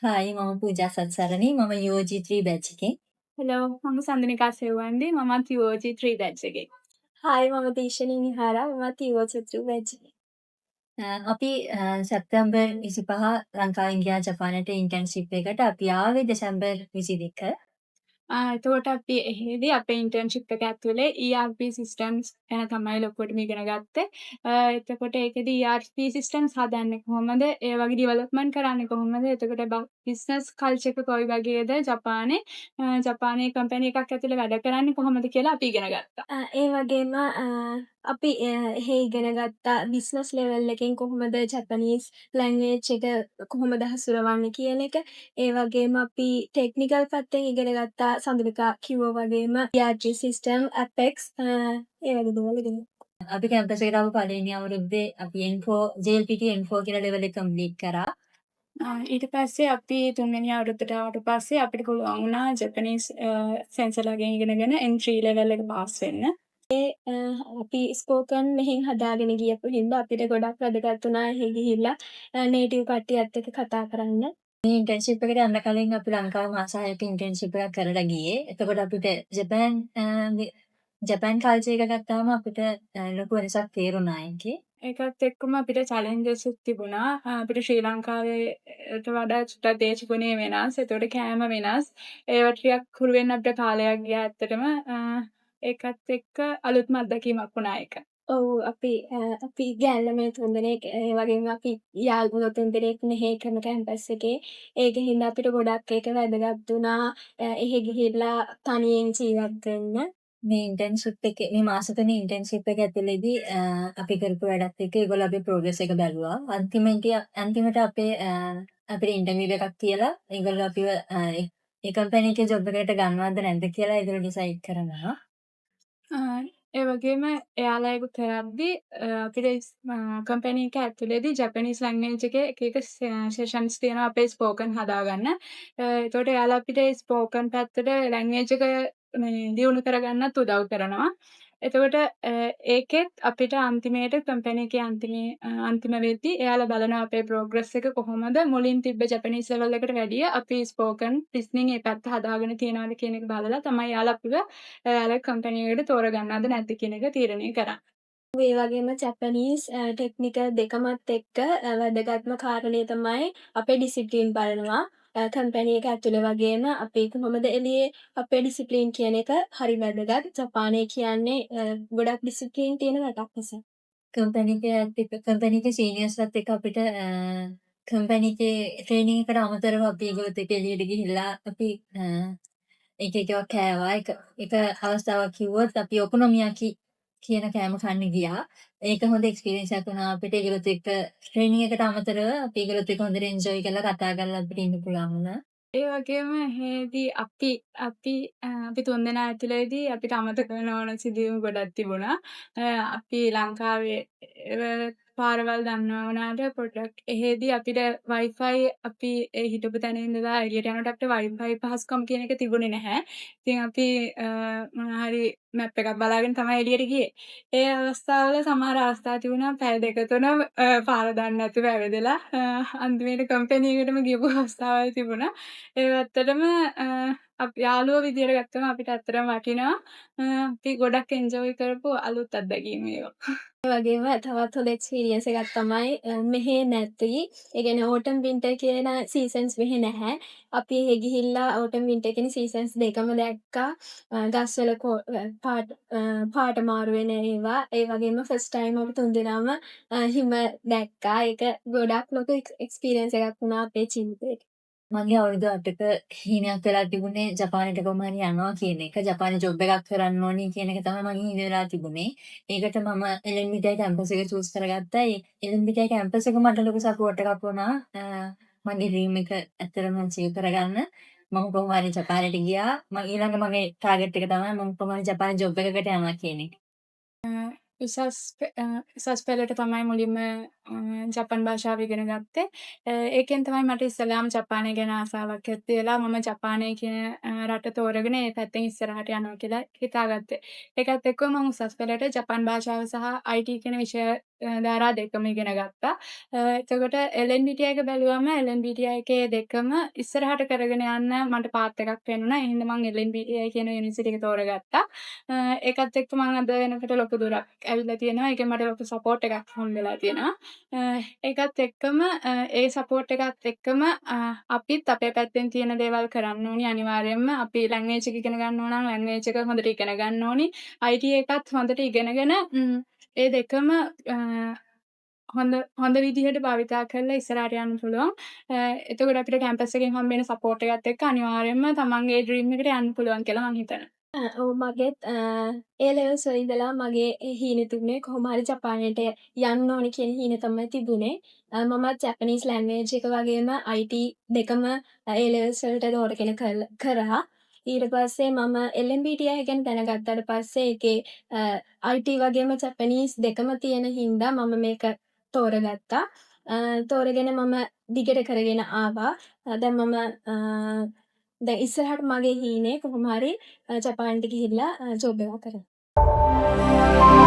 Hi මම පූජා සත්සරණී මම UOG3 බැච් එකේ. හෙලෝ මම සඳනිකා සෙව්වන්දි මමත් UOG3 බැච් එකේ. හායි මම දීශනී නිහාරා මමත් UOG3 බැච් එකේ. අපි සැප්තැම්බර් 25 ලංකාවෙන් ගියා ජපානයට ඉන්ටර්න්ෂිප් එකට. අපි ආවේ දෙසැම්බර් 22. එතකොට අපි එහෙදී අපේ ඉන්ටර්න්ෂිප් එක ඇතුලේ ERP සිස්ටම්ස් ගැන තමයි ලොකුවටම ඉගෙන ගත්තේ. එතකොට ඒකෙදී ERP සිස්ටම්ස් හදන්නේ කොහොමද? ඒ වගේ ඩෙවලොප්මන්ට් කරන්නේ කොහොමද? එතකොට බිස්නස් කල්චර් එක කොයි වගේද ජපානයේ? ජපානයේ කම්පැනි එකක් ඇතුලේ වැඩ කරන්නේ කොහොමද කියලා අපි ඉගෙන ගත්තා. ඒ වගේම අපි එහෙ ඉගෙන ගත්තා බිස්නස් ලෙවල් එකෙන් කොහොමද ජැපනීස් ලැන්ග්වේජ් එක කොහොමද හසුරවන්නේ කියන එක. ඒ වගේම අපි ටෙක්නිකල් පැත්තෙන් ඉගෙන ගත්තා සඳනිකා කිව්වා වගේම ERP සිස්ටම්, Apex ඒ වගේ දේවල් ඉගෙන ගත්තා. අපි කැම්පස් එකට ආපු පළවෙනි අවුරුද්දේ අපි N4 JLPT N4 කියලා ලෙවල් එක කම්ප්ලීට් කරා. ඊට පස්සේ අපි තුන්වෙනි අවුරුද්දට ආවට පස්සේ අපිට පුළුවන් වුණා ජපනීස් සෙන්සර්ලාගෙන් ඉගෙනගෙන N3 ලෙවල් එක පාස් වෙන්න. අපි ස්පෝකන් මෙහෙන් හදාගෙන ගියපු හින්දා අපිට ගොඩක් වැදගත් වුණා එහෙ ගිහිල්ලා නේටිව් කට්ටියත් එක්ක කතා කරන්න. මේ ඉන්ටර්න්ෂිප් එකට යන්න කලින් අපි ලංකාවේ මාස 6ක ඉන්ටර්න්ෂිප් එකක් කරලා ගියේ. එතකොට අපිට ජපාන් කල්චර් එක ගත්තාම අපිට ලොකු වෙනසක් තේරුණා ඒකේ. ඒකත් එක්කම අපිට චැලෙන්ජස්ත් තිබුණා. අපිට ශ්‍රී ලංකාවේට වඩා චුට්ටක් දේශගුණය වෙනස්. ඒතකොට කෑම වෙනස්. ඒවට ටිකක් හුරු වෙන්න අපිට කාලයක් ගියා ඇත්තටම. ඒකත් එක්ක අලුත්ම අත්දැකීමක් වුණා ඒක. ඔව් අපි ගෑල්ලමේ තුන්දෙනෙක් ඒ වගේම අපි යාළුවෝ තුන්දෙනෙක් මෙහෙ එකම කැම්පස් එකේ. ඒක හින්දා අපිට ගොඩක් ඒක වැදගත් වුණා. එහෙ ගිහිල්ලා තනියෙන් ජීවත් වෙන්න. මේ ඉන්ටර්න්ෂිප් එකේ මේ මාස 3 ඉන්ටර්න්ෂිප් එක ඇතුළේදී අපි කරපු වැඩත් එක්ක ඒගොල්ලෝ අපේ ප්‍රෝග්‍රස් එක බැලුවා. අන්තිමට අපිට ඉන්ටර්විව් එකක් තියලා ඒගොල්ලෝ අපිව ඒ කම්පැනි එකේ ජොබ් එකකට ගන්නවද නැද්ද කියලා ඒගොල්ලෝ ඩිසයිඩ් කරනවා. ඒ වගේම එයාලා ඒක කරද්දී අපිට කම්පැනි එක ඇතුලේදී ජපනීස් ලැන්ග්වේජ් එකේ එක සෙෂන්ස් තියෙනවා අපේ ස්පෝකන් හදාගන්න. එතකොට එයාලා අපිට ස්පෝකන් පැත්තට ලැන්ග්වේජ් එක දියුණු කරගන්නත් උදව් කරනවා. එතකොට ඒකෙත් අපිට අන්තිමේට කම්පැනි එකේ අන්තිම වෙද්දී එයාලා බලනවා අපේ ප්‍රෝග්‍රස් එක කොහොමද මුලින් තිබ්බ ජපනීස් ලෙවල් එකට වැඩිය අපි ස්පෝකන් ලිස්නින් ඒ පැත්ත හදාගෙන තියනවාද කියන එක බලලා තමයි එයාලා අපිව එයාලා කම්පැනි එකට තෝරගන්නවද නැද්ද කියන එක තීරණය කරන්නේ. ඒ වගේම ජැපනීස් ටෙක්නිකල් දෙකමත් එක්ක වැදගත්ම කාරණය තමයි අපේ ඩිසිප්ලින් බලනවා. කම්පැනි එක ඇතුලේ වගේම අපි කොහොමද එළියේ අපේ ඩිසිප්ලින් කියන එක හරි වැදගත්. ජපානය කියන්නේ ගොඩක් ඩිසිප්ලින් තියෙන රටක් නිසා. කම්පැනි එකේ සීනියර්ස්ලත් එක්ක අපිට කම්පැනි එකේ ට්‍රේනින් එකට අමතරව අපි ඒගොල්ලොත් එක්ක එළියට ගිහිල්ලා අපි එක එකව කෑවා. එක අවස්ථාවක් කිව්වොත් අපි ඔකොනොමියාකි කියන කෑම කන්න ගියා. ඒක හොඳ එක්ස්පීරියන්ස් එකක් වුණා අපිට ඒගොල්ලොත් එක්ක ට්‍රේනින් එකට අමතරව අපි ඒගොල්ලොත් එක්ක හොඳට එන්ජොයි කරලා කතා කරලා අපිට ඉන්න පුළුවන් වුණා. ඒ වගේම එහෙදී අපි තුන්දෙනා ඇතුළේදී අපිට අමතක වෙන්න ඕන සිදුවීම් ගොඩක් තිබුණා. අපි ලංකාවේ පාරවල් දන්නවා වුණාට පොඩ්ඩක් එහෙදී අපිට Wi-Fi අපි ඒ හිටපු තැන ඉඳලා එළියට යනකොට අපිට Wi-Fi පහසුකම් කියන එක තිබුණේ නැහැ. ඉතින් අපි මොනවා හරි මැප් එකක් බලාගෙන තමයි එළියට ගියේ. ඒ අවස්ථාවල සමහර අවස්ථා තිබුණා පැය දෙක තුන පාර දන්නේ නැතුව ඇවිදලා අන්තිමේට කම්පැනි එකටම ගියපු අවස්ථාවල් තිබුණා. ඒ ඇත්තටම අපි යාළුවෝ විදියට ගත්තම අපිට ඇත්තටම වටිනවා. අපි ගොඩක් එන්ජොයි කරපු අලුත් අත්දැකීම් ඒවා. ඒ වගේම තවත් හොඳ එක්ස්පීරියන්ස් එකක් තමයි මෙහෙ නැති. ඒ කියන්නේ ඕටම් වින්ටර් කියන සීසන්ස් මෙහෙ නැහැ. අපි එහෙ ගිහිල්ලා ඕටම් වින්ටර් කියන සීසන්ස් දෙකම දැක්කා. ගස්වල පාට මාරු වෙන ඒවා. ඒ වගේම ෆස්ට් ටයිම් අපි තුන්දෙනාම හිම දැක්කා. ඒක ගොඩක් ලොකු එක්ස්පීරියන්ස් එකක් වුණා අපේ ජීවිතේට. මගේ අවුරුදු 8ක හීනයක් වෙලා තිබුණේ ජපානයට කොහොම හරි යනවා කියන එක. ජපානයේ ජොබ් එකක් කරන්න ඕනි කියන එක තමයි මගේ හීන වෙලා තිබුණේ. ඒකට මම LMBTI කැම්පස් එක චූස් කරගත්තා. ඒ LMBTI කැම්පස් එක මට ලොකු සපෝට් එකක් වුණා. මගේ ඩ්‍රීම් එක ඇත්තටම අචීව් කරගන්න. මම කොහොම හරි ජපානයට ගියා. ඊළඟ මගේ ටාගට් එක තමයි මම කොහොම හරි ජපානයේ ජොබ් එකකට යනවා කියන එක. උසස් පෙළට තමයි මුලින්ම ජපන් භාෂාව ඉගෙන ගත්තේ. ඒකෙන් තමයි මට ඉස්සෙල්ලාම ජපානය ගැන ආසාවක් ඇති වෙලා මම ජපානය කියන රට තෝරගෙන ඒ පැත්තෙන් ඉස්සරහට යනවා කියලා හිතාගත්තේ. ඒකත් එක්කම මම උසස් පෙළට ජපන් භාෂාව සහ IT කියන විෂය ධාරා දෙකම ඉගෙන ගත්තා. එතකොට LNBTI එක බැලුවම LNBTI එකේ දෙකම ඉස්සරහට කරගෙන යන්න මට පාත් එකක් පෙනුණා. ඒ හින්දා මම LNBTI කියන යුනිවර්සිටි එක තෝරගත්තා. ඒකත් එක්ක මම අද වෙනකොට ලොකු දුරක් ඇවිල්ලා තියෙනවා. ඒකෙන් මට ලොකු සපෝට් එකක් හම්බෙලා තියෙනවා. ඒකත් එක්කම ඒ සපෝට් එකත් එක්කම අපිත් අපේ පැත්තෙන් තියෙන දේවල් කරන්න ඕනි අනිවාර්යයෙන්ම. අපි ලැන්ග්වේජ් එක ඉගෙන ගන්න ඕන නම් ලැන්ග්වේජ් එක හොඳට ඉගෙන ගන්න ඕනි. IT එකත් හොඳට ඉගෙනගෙන ඒ දෙකම හොඳ විදිහට භාවිතා කරලා ඉස්සරහට යන්න පුළුවන්. එතකොට අපිට කැම්පස් එකෙන් හම්බෙන සපෝට් එකත් එක්ක අනිවාර්යයෙන්ම තමන්ගේ ඩ්‍රීම් එකට යන්න පුළුවන් කියලා මම හිතනවා. ඔව් මගෙත් ඒ ලෙවල්ස් වල ඉඳලා මගේ හීන තිබුණේ කොහොම හරි ජපානයට යන්න ඕනි කියන හීන තමයි තිබුණේ. මමත් ජැපනීස් ලැන්ග්වේජ් එක වගේම IT දෙකම ඒ ලෙවල්ස් වලට තෝරගෙන කරා. ඊට පස්සේ මම LMBTI ගැන දැනගත්තට පස්සේ ඒකේ IT වගේම ජැපනීස් දෙකම තියෙන හින්දා මම මේක තෝරගත්තා. තෝරගෙන මම දිගට කරගෙන ආවා. දැන් මම දැන් ඉස්සරහට මගේ හීනේ කොහොම හරි ජපානට ගිහිල්ලා ජොබ් එකක් කරන්න.